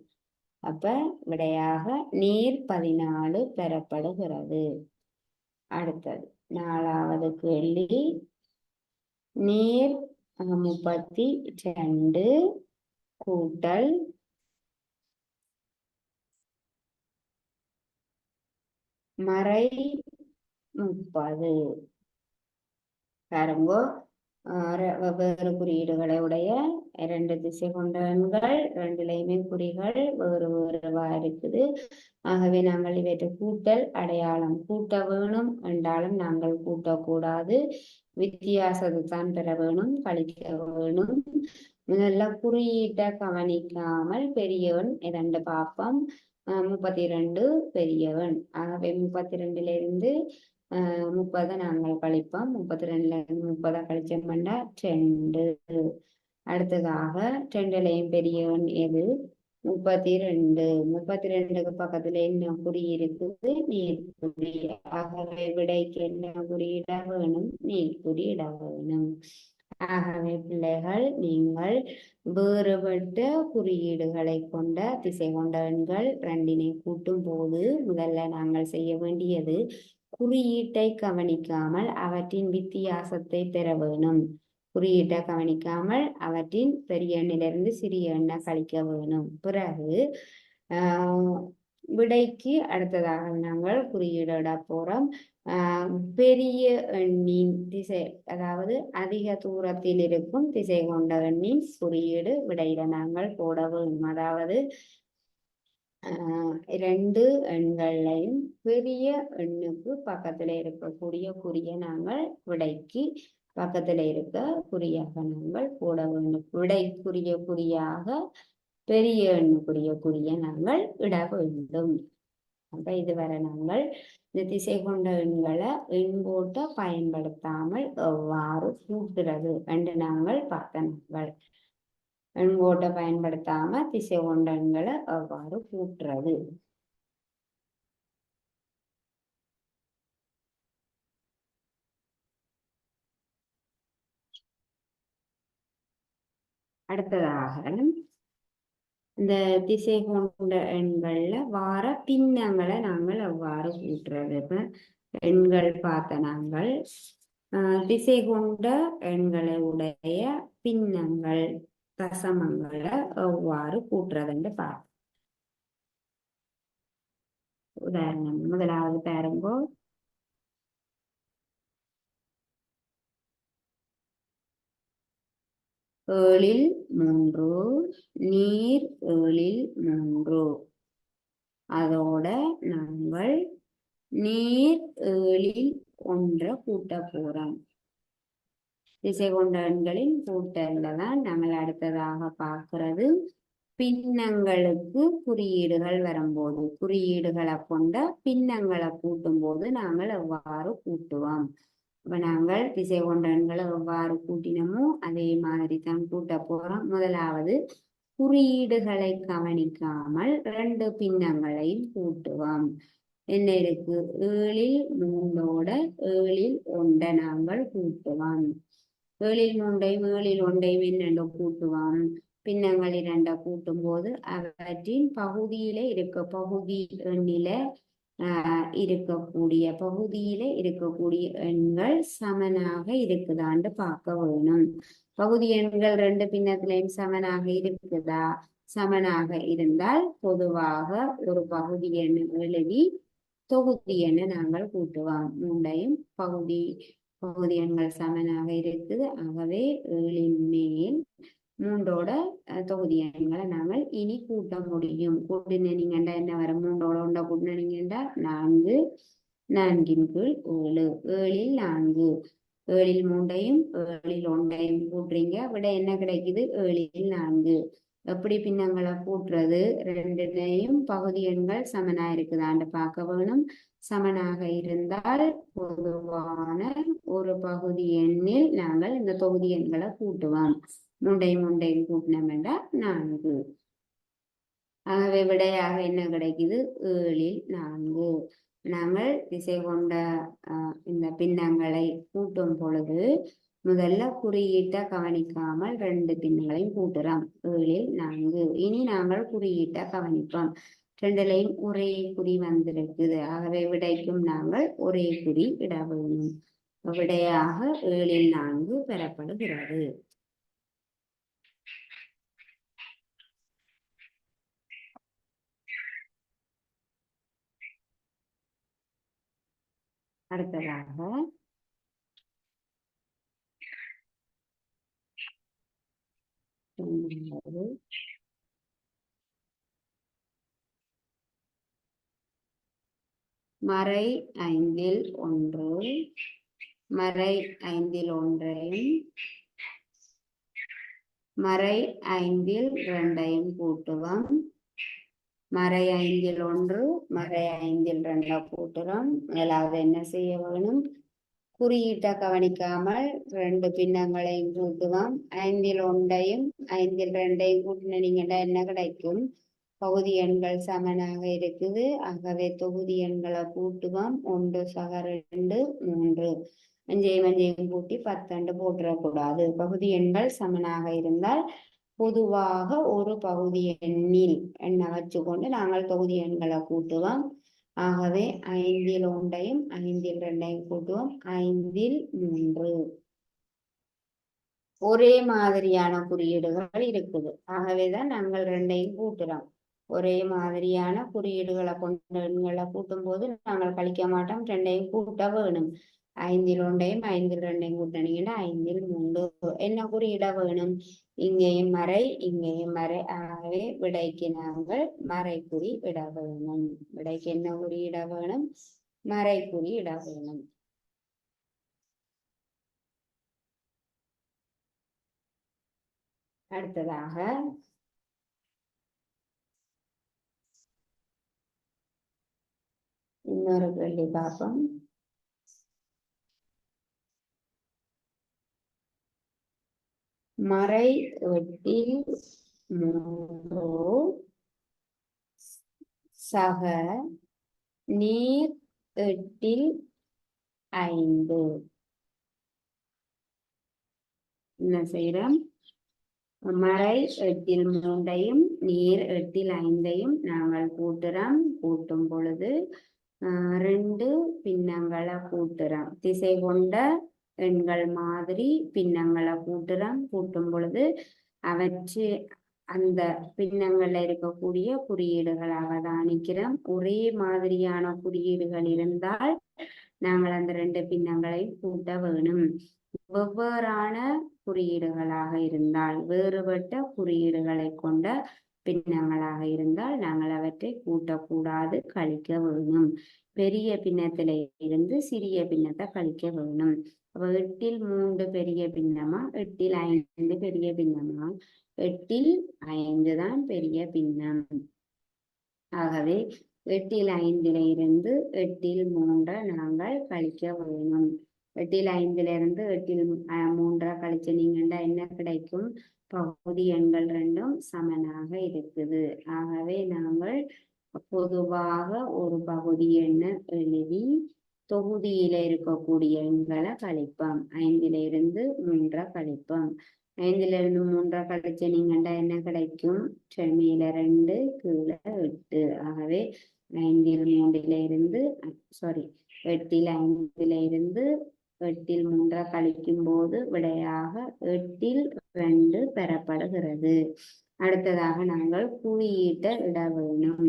அப்ப விடையாக நேர் 14 பெறப்படுகிறது. அடுத்தது 4வது கேள்வி. நேர் 32 கூட்டல் மறை 30. பாருங்கோ, வெவ்வேறு குறியீடுகளை உடைய 2 திசை கொண்ட எண்கள். 2லையுமே குறிகள் வேறு வேறுவா இருக்குது. ஆகவே நாங்கள் இவற்றை கூட்டல் அடையாளம் கூட்ட வேணும் என்றாலும் நாங்கள் கூட்டக்கூடாது. வித்தியாசத்தை தான் பெற வேணும், கழிக்க வேணும். முதல்ல குறியீட்டை கவனிக்காமல் பெரியவன் 2 பார்ப்போம். 32 பெரியவன். ஆகவே 32ல இருந்து 30 நாங்கள் கழிப்போம். 32ல இருந்து 30 கழிச்சோம்னா 2. அடுத்ததாக 2லையும் பெரியவன் எது? 32. 32க்கு பக்கத்துல என்ன குறி இருக்குது? நேர்குறி. ஆகவே விடைக்கு என்ன குறியிட வேணும்? நேர்குறி இட வேணும். ஆகவே பிள்ளைகள், நீங்கள் வேறுபட்ட குறியீடுகளை கொண்ட திசை கொண்ட எண்கள் 2னை கூட்டும் போது முதல்ல நாங்கள் செய்ய வேண்டியது குறியீட்டை கவனிக்காமல் அவற்றின் வித்தியாசத்தை பெற வேணும். குறியீட்டை கவனிக்காமல் அவற்றின் பெரிய எண்ணிலிருந்து சிறிய எண்ணை கழிக்க வேணும். பிறகு விடைக்கு அடுத்ததாக நாங்கள் குறியீடிட போறோம். பெரிய எண்ணின் திசை, அதாவது அதிக தூரத்தில் இருக்கும் திசை கொண்ட எண்ணின் குறியீடு விடையில நாங்கள் போட வேண்டும். அதாவது 2 எண்களையும் பெரிய எண்ணுக்கு பக்கத்துல இருக்கக்கூடிய குறிய நாங்கள் விடைக்கு பக்கத்துல இருக்க குறியாக நாங்கள் போட வேண்டும். விடைக்குரிய குறியாக பெரிய எண்ணுக்குரிய குறிய நாங்கள் இட வேண்டும். அப்ப இதுவரை நாங்கள் இந்த திசை கொண்ட எண்களை எண்கோட்டை பயன்படுத்தாமல் எவ்வாறு கூட்டுறது என்று நாங்கள் பார்த்தோம். எண்கோட்டை பயன்படுத்தாம திசை கொண்ட எண்களை எவ்வாறு கூட்டுறது. அடுத்ததாக இந்த திசை கொண்ட எண்கள்ல வார பின்னங்களை நாங்கள் எவ்வாறு கூட்டுறது. இப்ப எண்கள் பார்த்த நாங்கள் திசை கொண்ட எண்களை உடைய பின்னங்கள் தசமங்களை எவ்வாறு கூட்டுறதுன்னு பார்ப்போம். உதாரணம், முதலாவது பாருங்கோ. 7ல் 3, நீர் 7ல் 3. அதோட நாங்கள் நீர் 7ல் 1 கூட்ட போறோம். திசை கொண்ட எண்களின் கூட்டல்ல தான் நாங்கள் அடுத்ததாக பார்க்கிறது. பின்னங்களுக்கு குறியீடுகள் வரும்போது குறியீடுகளை கொண்ட பின்னங்களை கூட்டும் போது நாங்கள் எவ்வாறு கூட்டுவோம். இப்ப நாங்கள் திசை கொண்ட எண்களை எவ்வாறு கூட்டினமோ அதே மாதிரி தான் கூட்ட போறோம். முதலாவது குறியீடுகளை கவனிக்காமல் 2 பின்னங்களையும் கூட்டுவோம். என்ன இருக்கு? 7ல் 3ஓட 7ல் 1 நாங்கள் கூட்டுவோம். 7ல் 3ஐயும் 7ல் 1ஐயும் என்னென்று கூட்டுவோம்? பின்னங்கள் 2 கூட்டும் போது அவற்றின் பகுதியில இருக்க பகுதி எண்ணில பகுதியில இருக்கக்கூடிய எண்கள் சமனாக இருக்குதான்னு பார்க்க வேணும். பகுதி எண்கள் 2 பின்னத்திலையும் சமனாக இருக்குதா? சமனாக இருந்தால் பொதுவாக ஒரு பகுதி எண் எழுதி தொகுதி எண்ணை நாங்கள் கூட்டுவோம். 3ஐயும் பகுதி எண்கள் சமனாக இருக்குது. ஆகவே 7ன் மேல் 3ஓட தொகுதி எண்களை நாங்கள் இனி கூட்ட முடியும். கூட்டினீங்கண்டா என்ன வரும்? 3ஓட 1 கூட்டினீங்கண்டா 4, 4ன் கீழ் 7, 7ல் 4, 7ல் 3ஐயும் 7ல் 1ஐயும் கூட்டுறீங்க. விட என்ன கிடைக்குது? 7ல் 4. எப்படி பின்னங்களை கூட்டுறது? 2லையும் பகுதி எண்கள் சமனா இருக்குதான்னு பார்க்க வேணும். சமனாக இருந்தால் பொதுவான ஒரு பகுதி எண்ணில் நாங்கள் இந்த தொகுதி எண்களை கூட்டுவோம். 3ஐயும் கூட்டினோம் என்றால் 4. ஆகவே விடையாக என்ன கிடைக்குது? 7ல் 4. நாங்கள் திசை கொண்ட இந்த பின்னங்களை கூட்டும் பொழுது முதல்ல குறியீட்டை கவனிக்காமல் 2 பின்னங்களையும் கூட்டுறோம். 7ல் 4. இனி நாங்கள் குறியீட்டை கவனிப்போம். 2லையும் ஒரே குறி வந்திருக்குது. ஆகவே விடைக்கும் நாங்கள் ஒரே குறி இட வேணும். விடையாக 7ல் 4 பெறப்படுகிறது. அடுத்ததாக மறை 5ல் 1, மறை 5ல் 1ஐயும் மறை 5ல் 2ஐயும் கூட்டுவோம். மறை 5ல் 1, மறை 5ல் 2 கூட்டுறோம். முதலாவது என்ன செய்ய வேணும்? குறியீட்டை கவனிக்காமல் 2 பின்னங்களையும் கூட்டுவோம். 5ல் 1ஐயும் 5ல் 2ஐயும் கூட்டினீங்கன்னா என்ன கிடைக்கும்? பகுதி எண்கள் சமனாக இருக்குது. ஆகவே தொகுதி எண்களை கூட்டுவோம். 1 சக 2 3. 5ஐயும் கூட்டி 10 போட்டுறக்கூடாது. பகுதி எண்கள் சமனாக இருந்தால் பொதுவாக ஒரு பகுதி எண்ணில் எண்ணை வச்சுக்கொண்டு நாங்கள் தொகுதி எண்களை கூட்டுவோம். ஆகவே 5ல் 1ஐயும் 5ல் 2ஐயும் கூட்டுவோம். 5ல் 3. ஒரே மாதிரியான குறியீடுகள் இருக்குது. ஆகவேதான் நாங்கள் 2ஐயும் கூட்டுறோம். ஒரே மாதிரியான குறியீடுகளை கொண்ட எண்களை கூட்டும் போது நாங்கள் கழிக்க மாட்டோம். 2ஐயும் கூட்ட வேணும். 5ல் 1ஐயும் 5ல் 2ஐயும் கூட்டினீங்கன்னா 5ல் 3. என்ன குறியிட வேணும்? இங்கேயும் மறை, இங்கேயும் மறை. ஆகவே விடைக்கு நாங்கள் மறைக்குறி இட வேணும். விடைக்கு என்ன குறியிட வேணும்? மறைக்குறி இட வேணும். அடுத்ததாக இன்னொரு கேள்வி பார்ப்போம். மறை 8ல் 3 சக நீர் 8ல் 5. என்ன செய்யறோம்? மறை 8ல் 3ஐயும் நீர் 8ல் 5ஐயும் நாங்கள் கூட்டுறோம். கூட்டும் பொழுது 2 பின்னங்களை கூட்டுறோம். திசை கொண்ட எண்கள் மாதிரி பின்னங்களை கூட்டுறோம். கூட்டும் பொழுது அந்த பின்னங்கள்ல இருக்கக்கூடிய குறியீடுகளாக அவதானிக்கிறோம். ஒரே மாதிரியான குறியீடுகள் இருந்தால் நாங்கள் அந்த 2 பின்னங்களை கூட்ட வேணும். வெவ்வேறான குறியீடுகளாக இருந்தால், வேறுபட்ட குறியீடுகளை கொண்ட பின்னங்களாக இருந்தால் நாங்கள் அவற்றை கூட்டக்கூடாது, கழிக்க வேணும். பெரிய பின்னத்தில இருந்து சிறிய பின்னத்தை கழிக்க வேணும். அப்ப 8 பெரிய பின்னமா, 8 பெரிய பின்னமா? 8 தான் பெரிய பின்னம். ஆகவே 8 இருந்து 8 நாங்கள் கழிக்க வேணும். 8 இருந்து 8 கழிச்ச நீங்கண்டா என்ன கிடைக்கும்? பகுதி எண்கள் ரெண்டும் சமனாக இருக்குது. ஆகவே நாங்கள் பொதுவாக ஒரு பகுதி எண்ணை எழுதி தொகுதியில இருக்கக்கூடிய எண்களை கழிப்போம். 5 இருந்து 3 கழிப்போம். 5 கழிச்ச நீங்கண்டா என்ன கிடைக்கும்? மேல 2 கீழே 8. ஆகவே 5 இருந்து சாரி 8 இருந்து கழிக்கும் போது விடையாக 2 பெறப்படுகிறது. அடுத்ததாக நாங்கள் குறியீட்டை இட வேணும்.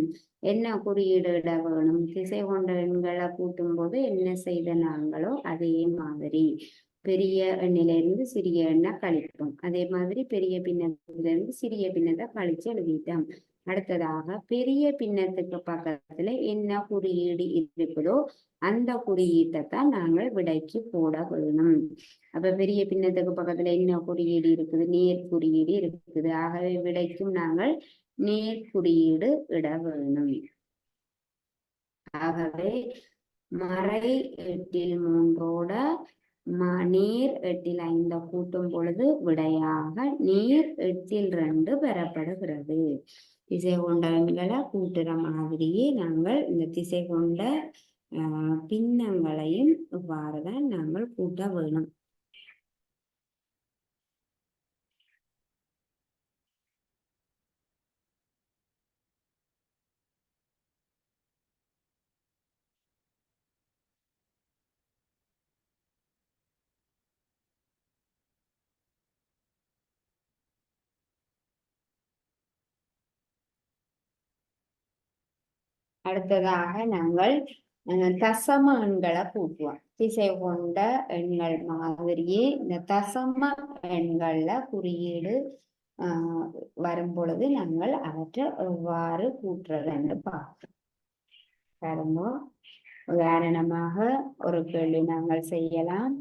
என்ன குறியீடு இட வேணும்? திசை கொண்ட எண்களை கூட்டும் போது என்ன செய்த நாங்களோ அதே மாதிரி பெரிய எண்ணிலிருந்து சிறிய எண்ணை கழிப்போம். அதே மாதிரி பெரிய பின்னத்திலிருந்து சிறிய பின்னத்தை கழிச்சு எழுதிட்டோம். அடுத்ததாக பெரிய பின்னத்துக்கு பக்கத்துல என்ன குறியீடு இருக்குதோ அந்த குறியீட்டை தான் நாங்கள் விடைக்கு போட வேணும். அப்ப பெரிய பின்னத்துக்கு பக்கத்துல என்ன குறியீடு இருக்குது? நேர் குறியீடு இருக்குது. ஆகவே விடைக்கும் நாங்கள் நேர் குறியீடு இட வேணும். ஆகவே மறை 8 நேர் 8 கூட்டும் பொழுது விடையாக நேர் 8 பெறப்படுகிறது. திசை கொண்ட எண்களை கூட்டுற மாதிரியே நாங்கள் இந்த திசை கொண்ட பின்னங்களையும் இவ்வாறுதான் நாங்கள் கூட்ட வேணும். அடுத்ததாக நாங்கள் தசம எண்களை கூட்டுவோம். திசை கொண்ட எண்கள் மாதிரியே இந்த தசம எண்கள்ல குறியீடு வரும் பொழுது நாங்கள் அவற்றை எவ்வாறு கூட்டுறதுன்னு பார்ப்போம். பாருங்க, உதாரணமாக ஒரு கேள்வி நாங்கள் செய்யலாம்.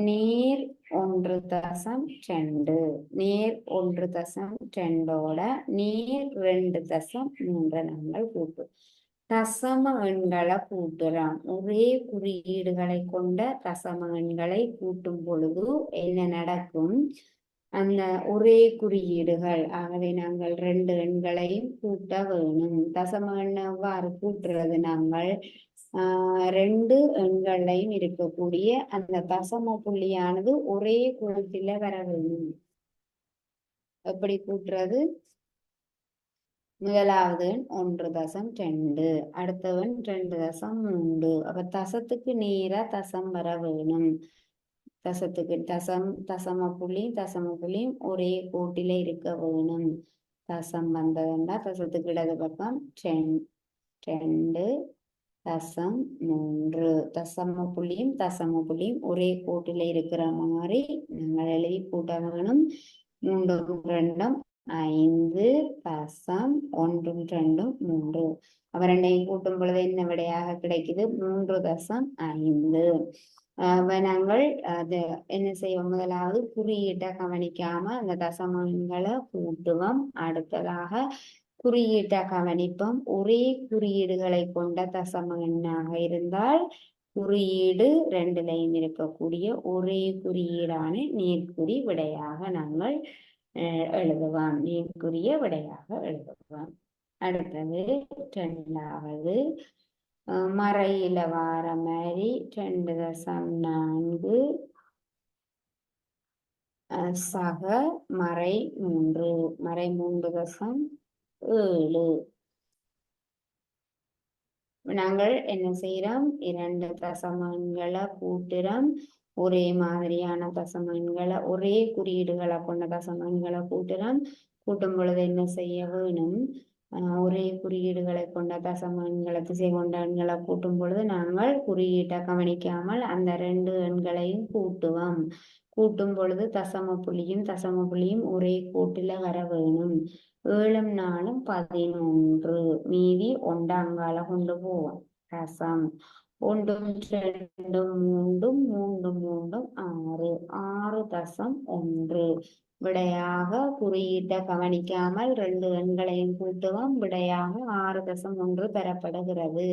நேர் 1.2 நேர் 1.2 நேர் 2.3 நாங்கள் கூட்டுவோம். தசம எண்களை கூட்டுறோம். ஒரே குறியீடுகளை கொண்ட தசம எண்களை கூட்டும் பொழுது என்ன நடக்கும்? அந்த ஒரே குறியீடுகள், ஆகவே நாங்கள் 2 எண்களையும் கூட்ட வேணும். தசம எண்ணை எவ்வாறு கூட்டுறது? நாங்கள் 2 எண்களையும் இருக்கக்கூடிய அந்த தசம புள்ளியானது ஒரே குணத்தில வர வேணும். எப்படி கூட்டுறது? முதலாவது எண் 1.2, அடுத்தவன் 2.3. அப்ப தசத்துக்கு நேரா தசம் வர வேணும். தசத்துக்கு தசம புள்ளியும் ஒரே கோட்டில இருக்க வேணும். தசம் வந்ததுன்னா தசத்துக்கு இடது பக்கம் 2.3. தசம புள்ளியும் ஒரே கோட்டில இருக்கிற மாதிரி நாங்கள் எழுதி கூட்ட வேணும். 3 2 5 1 2 3. அவ ரெண்டையும் கூட்டும் பொழுது என்ன விடையாக கிடைக்குது? 3.5. நாங்கள் அது என்ன செய்வோம்? முதலாவது குறியீட்டை கவனிக்காம அந்த தசமங்களை கூட்டுவோம். அடுத்ததாக குறியீட்டை கவனிப்போம். ஒரே குறியீடுகளை கொண்ட தசம எண்ணாக இருந்தால் குறியீடு 2லையும் இருக்கக்கூடிய ஒரே குறியீடான நேர்குறி விடையாக நாங்கள் எழுதுவோம். நேர்குறிய விடையாக எழுதுவோம். அடுத்தது 2வது மறையில வார மாதிரி 2.4 சக மறை 3.7. நாங்கள் என்ன செய்யறோம்? 2 தசம எண்களை கூட்டுறோம். ஒரே மாதிரியான தசம எண்களை, ஒரே குறியீடுகளை கொண்ட தசம எண்களை கூட்டுறோம். கூட்டும் பொழுது என்ன செய்ய வேணும்? ஒரே குறியீடுகளை கொண்ட தசம எண்களை, திசை கொண்ட எண்களை கூட்டும் பொழுது நாங்கள் குறியீட்டை கவனிக்காமல் அந்த 2 எண்களையும் கூட்டுவோம். கூட்டும் பொழுது தசம புள்ளியும் ஒரே கோட்டில வர வேணும். 7 4 11. மீதி 1 அங்கால கொண்டு போவோம். தசம் ஒன்றும் ரெண்டும் மூன்றும் மூன்றும் மூன்றும் 6 6.1 விடையாக குறியீட்ட கவனிக்காமல் 2 எண்களையும் கூட்டுவோம். விடையாக 6.1 பெறப்படுகிறது.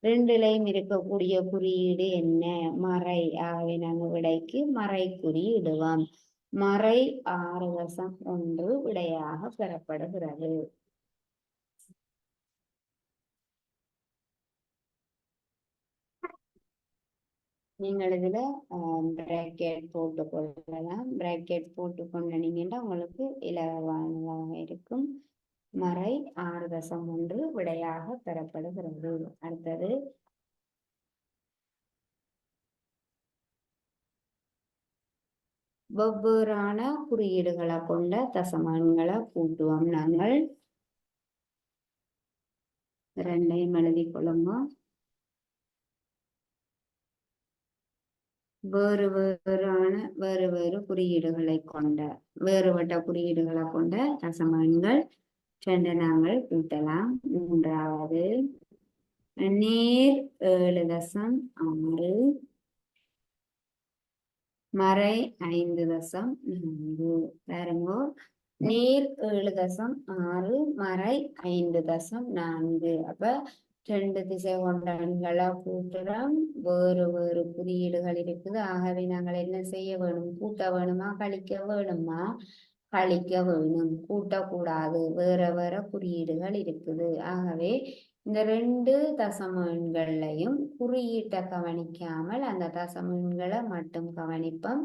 2லையும் இருக்கக்கூடிய குறியீடு என்ன? மறை. ஆகவே நாங்கள் விடைக்கு மறை குறியிடுவோம். மறை 6.1 விடையாக பெறப்படுகிறது. நீங்கள் இதுல பிராக்கெட் போட்டு கொள்ளலாம். பிராக்கெட் போட்டு கொண்டீங்கன்னா உங்களுக்கு இலவானதாக இருக்கும். மறை 6.1 விடையாக பெறப்படுகிறது. அடுத்தது வெவ்வேறான குறியீடுகளை கொண்ட தசம எண்களை கூட்டுவோம். நாங்கள் 2ஐயும் எழுதி கொள்ளுங்க. வேறு குறியீடுகளை கொண்ட வேறுபட்ட குறியீடுகளை கொண்ட தசம எண்கள் 2 நாங்கள் கூட்டலாம். மூன்றாவது நேர் 7.6 மறை 5.4 பாருங்க. நேர் 7.6 மறை 5.4. அப்ப 2 திசை கொண்ட எண்களை கூட்டுறோம். வேறு குறியீடுகள் இருக்குது. ஆகவே நாங்கள் என்ன செய்ய வேணும்? கூட்ட வேணுமா கழிக்க வேணுமா? கழிக்க வேணும், கூட்டக்கூடாது. வேற குறியீடுகள் இருக்குது. ஆகவே இந்த 2 தசம எண்களையும் குறியீட்டை கவனிக்காமல் அந்த தசம எண்களை மட்டும் கவனிப்போம்.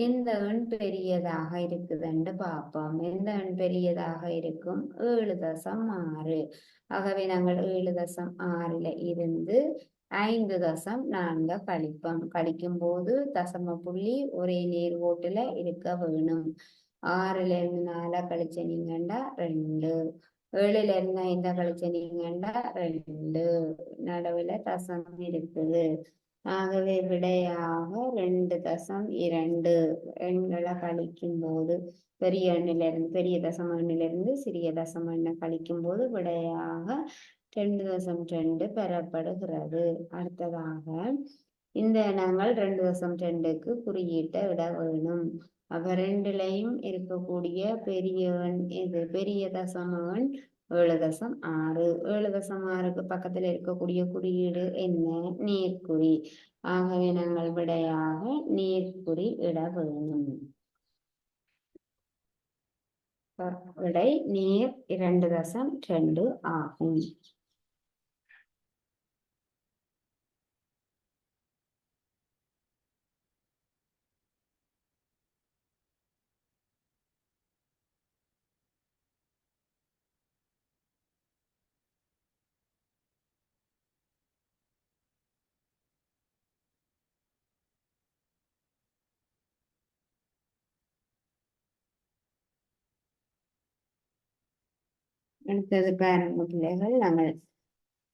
எந்த எண் பெரியதாக இருக்குதுன்னு பார்ப்போம். எந்த எண் பெரியதாக இருக்கும்? 7.6. ஆகவே நாங்கள் 7.6 இருந்து 5.4 கழிப்போம். கழிக்கும் போது தசம புள்ளி ஒரே நேர்கோட்டுல இருக்க வேணும். 6ல இருந்து 4 கழிச்சீங்கன்னா 2, 7ல இருந்து 5 கழிச்சீங்கன்னா 2, நடுவுல தசம் இருக்குது. ஆகவே விடையாக 2.2 எண்களை கழிக்கும் போது பெரிய தசம எண்ணிலிருந்து சிறிய தசம எண்ணை கழிக்கும் போது விடையாக 2.2 பெறப்படுகிறது. அடுத்ததாக இந்த நாங்கள் 2.2க்கு குறியீட்டை இட வேணும். அப்ப 2லையும் இருக்கக்கூடிய பெரிய எண் இது பெரிய தசம எண் 7.6. 7.6க்கு பக்கத்தில் இருக்கக்கூடிய குறியீடு என்ன? நேர்குறி. ஆகவே நாங்கள் விடையாக நேர்குறி இட வேணும். விடை நேர் 2.2 ஆகும். அடுத்தது பாருங்க பிள்ளைகள், நாங்கள்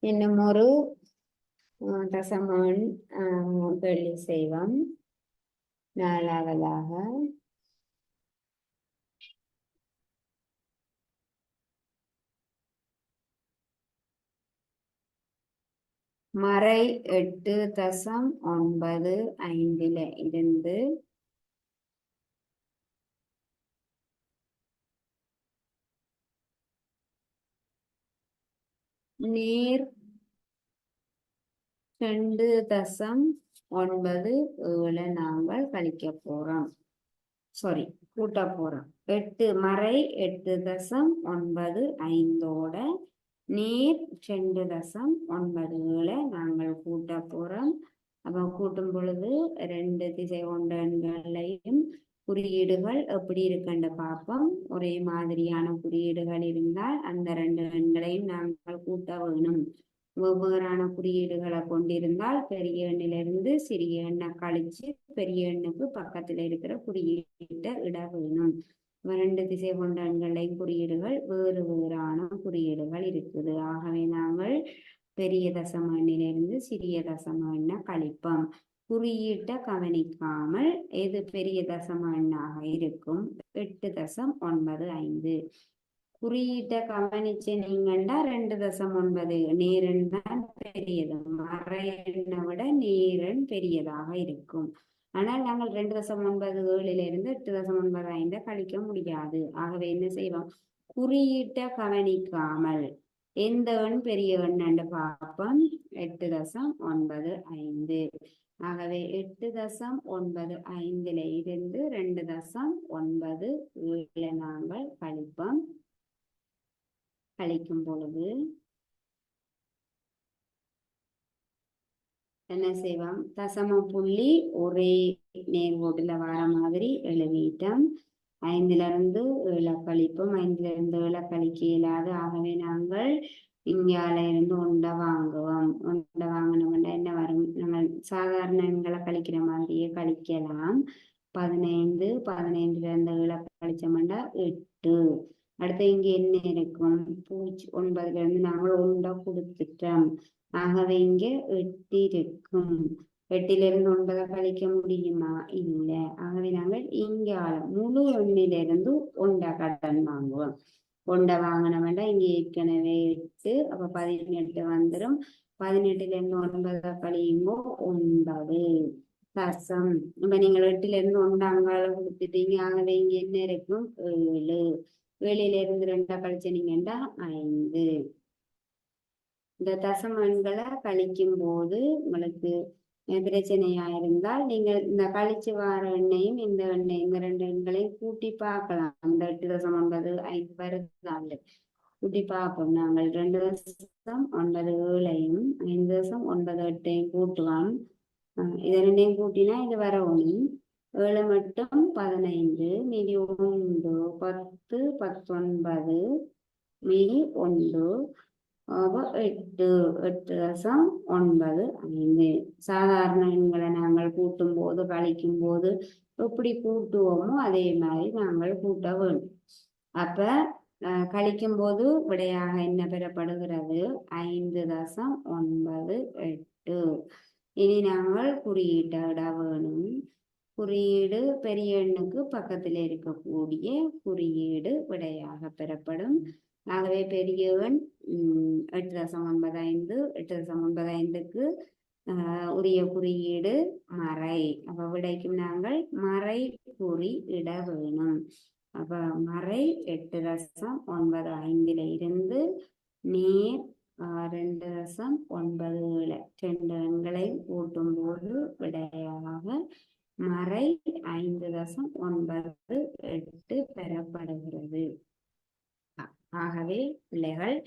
இன்னும் ஒரு தசம எண் கேள்வி செய்வோம். 4வதாக மறை 8.95 இருந்து நேர் 2.97 நாங்கள் கழிக்க போறோம். சாரி, கூட்ட போறோம். மறை 8.95 நேர் 2.97 நாங்கள் கூட்ட போறோம். அப்ப கூட்டும் பொழுது 2 திசை கொண்ட எண்களையும் குறியீடுகள் எப்படி இருக்குன்னு பார்ப்போம். ஒரே மாதிரியான குறியீடுகள் இருந்தால் அந்த 2 எண்களையும் நாங்கள் கூட்ட வேணும். வெவ்வேறான குறியீடுகளை கொண்டிருந்தால் பெரிய எண்ணிலிருந்து சிறிய எண்ணை கழிச்சு பெரிய எண்ணுக்கு பக்கத்துல இருக்கிற குறியீட்டை இட வேணும். 2 திசை கொண்ட எண்களையும் குறியீடுகள் வேறான குறியீடுகள் இருக்குது. ஆகவே நாங்கள் பெரிய தசம எண்ணிலிருந்து சிறிய தசம எண்ணை கழிப்போம். குறியீட்டை கவனிக்காமல் எது பெரிய தசம எண்ணாக இருக்கும்? 8.95. குறியீட்டை கவனிச்சு நீங்கண்டா 2.9 நேரன் தான் பெரியது, மறை எண்ணை விட நேரன் பெரியதாக இருக்கும். ஆனால் நாங்கள் 2.97 8.95 கழிக்க முடியாது. ஆகவே என்ன செய்வோம், குறியீட்டை கவனிக்காமல் எந்த எண் பெரிய எண் என்று பார்ப்போம். 8.95. ஆகவே 8.95 இருந்து 2.97 நாங்கள் கழிப்போம். கழிக்கும் பொழுது என்ன செய்வோம், தசம புள்ளி ஒரே நேர்கோட்டுல வர மாதிரி எழுதிட்டோம். 5 7 கழிப்போம். 5 7 கழிக்க இயலாது. ஆகவே நாங்கள் இங்கால இருந்து 1 வாங்குவோம். 1 வாங்கினோம்னா என்ன வரும், நாங்கள் சாதாரண எண்களை கழிக்கிற மாதிரியே கழிக்கலாம். 15 15 7 கழிச்சோம்னா 8. அடுத்து இங்க என்ன இருக்கும், 9 நாங்கள் 1 கொடுத்துட்டோம். ஆகவே இங்க 8 இருக்கும். 8 9 கழிக்க முடியுமா, இல்லை. ஆகவே நாங்கள் இங்க முழு எண்ணிலிருந்து 1 கடன் வாங்குவோம். 1 வாங்கினோம்னா இங்க ஏற்கனவே 8, அப்ப 18 வந்துடும். 18 9 கழியும்போ 9 தசம். இப்ப நீங்கள் 8 1 அங்கால கொடுத்துட்டீங்க. ஆகவே இங்க என்ன இருக்கும், 7. 7 2 கழிச்சீங்கன்னா 5. இந்த தசம எண்களை கழிக்கும் போது உங்களுக்கு பிரச்சனையா இருந்தால் நீங்கள் இந்த கழிச்சு வார எண்ணையும் இந்த எண்ணெய் இந்த 2 எண்களையும் கூட்டி பார்க்கலாம். இந்த 8.95 வருது கூட்டி பார்ப்போம். நாங்கள் 2.97 5.98 கூட்டுவோம். இதை 2 கூட்டினா இது வரணும். 7 மட்டும் 15, மீதி 1 10 19, மீதி 1 8 8.95. சாதாரண எண்களை நாங்கள் கூட்டும் போது கழிக்கும் போது எப்படி கூட்டுவோமோ அதே மாதிரி நாங்கள் கூட்ட வேண்டும். அப்ப கழிக்கும் போது விடையாக என்ன பெறப்படுகிறது, 5.98. இனி நாங்கள் குறியீட்டை இட வேணும். குறியீடு பெரிய எண்ணுக்கு பக்கத்தில் இருக்கக்கூடிய குறியீடு விடையாக பெறப்படும். ஆகவே பெரிய எண் 8.95. 8.95க்கு உரிய குறியீடு மறை. அப்ப விடைக்கும் நாங்கள் மறை குறி இட வேணும். அப்ப மறை 8.95 இருந்து நேர் 2.97 2 எண்களை கூட்டும் போது விடையாக மறை 5.98 பெறப்படுகிறது. ஆகவே பிள்ளைகள்,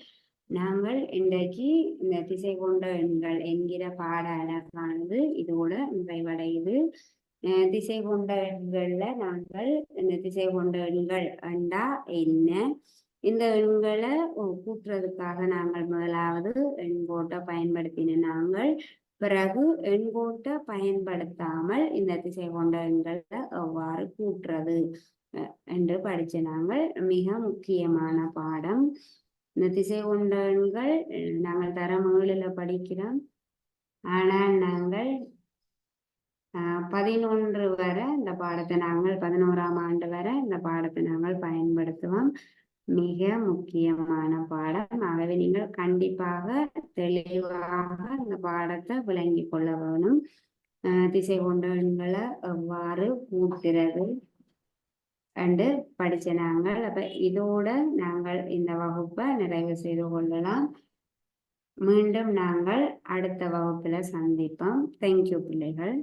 நாங்கள் இன்றைக்கு இந்த திசை கொண்ட எண்கள் என்கிற பாட அலகானது இதோட நிறைவடையுது. திசை கொண்ட எண்கள்ல நாங்கள் இந்த திசை கொண்ட எண்கள் என்றா என்ன, இந்த எண்களை கூட்டுறதுக்காக நாங்கள் முதலாவது எண்கோட்டை பயன்படுத்தின நாங்கள், பிறகு எண்கோட்டை பயன்படுத்தாமல் இந்த திசை கொண்ட எண்களை எவ்வாறு கூட்டுறது என்று படிச்ச நாங்கள். மிக முக்கியமான பாடம் இந்த திசை கொண்ட எண்கள். நாங்கள் தரம் 7ல படிக்கிறோம். ஆனால் நாங்கள் 11 வரை இந்த பாடத்தை நாங்கள் 11ஆம் ஆண்டு வரை இந்த பாடத்தை நாங்கள் பயன்படுத்துவோம். மிக முக்கியமான பாடம். ஆகவே நீங்கள் கண்டிப்பாக தெளிவாக இந்த பாடத்தை விளங்கி கொள்ள வேணும். திசை கொண்ட எண்களை எவ்வாறு கூட்டுறது என்று படிச்ச நாங்கள். அப்ப இதோட நாங்கள் இந்த வகுப்பை நிறைவு செய்து கொள்ளலாம். மீண்டும் நாங்கள் அடுத்த வகுப்புல சந்திப்போம். தேங்க்யூ பிள்ளைகள்.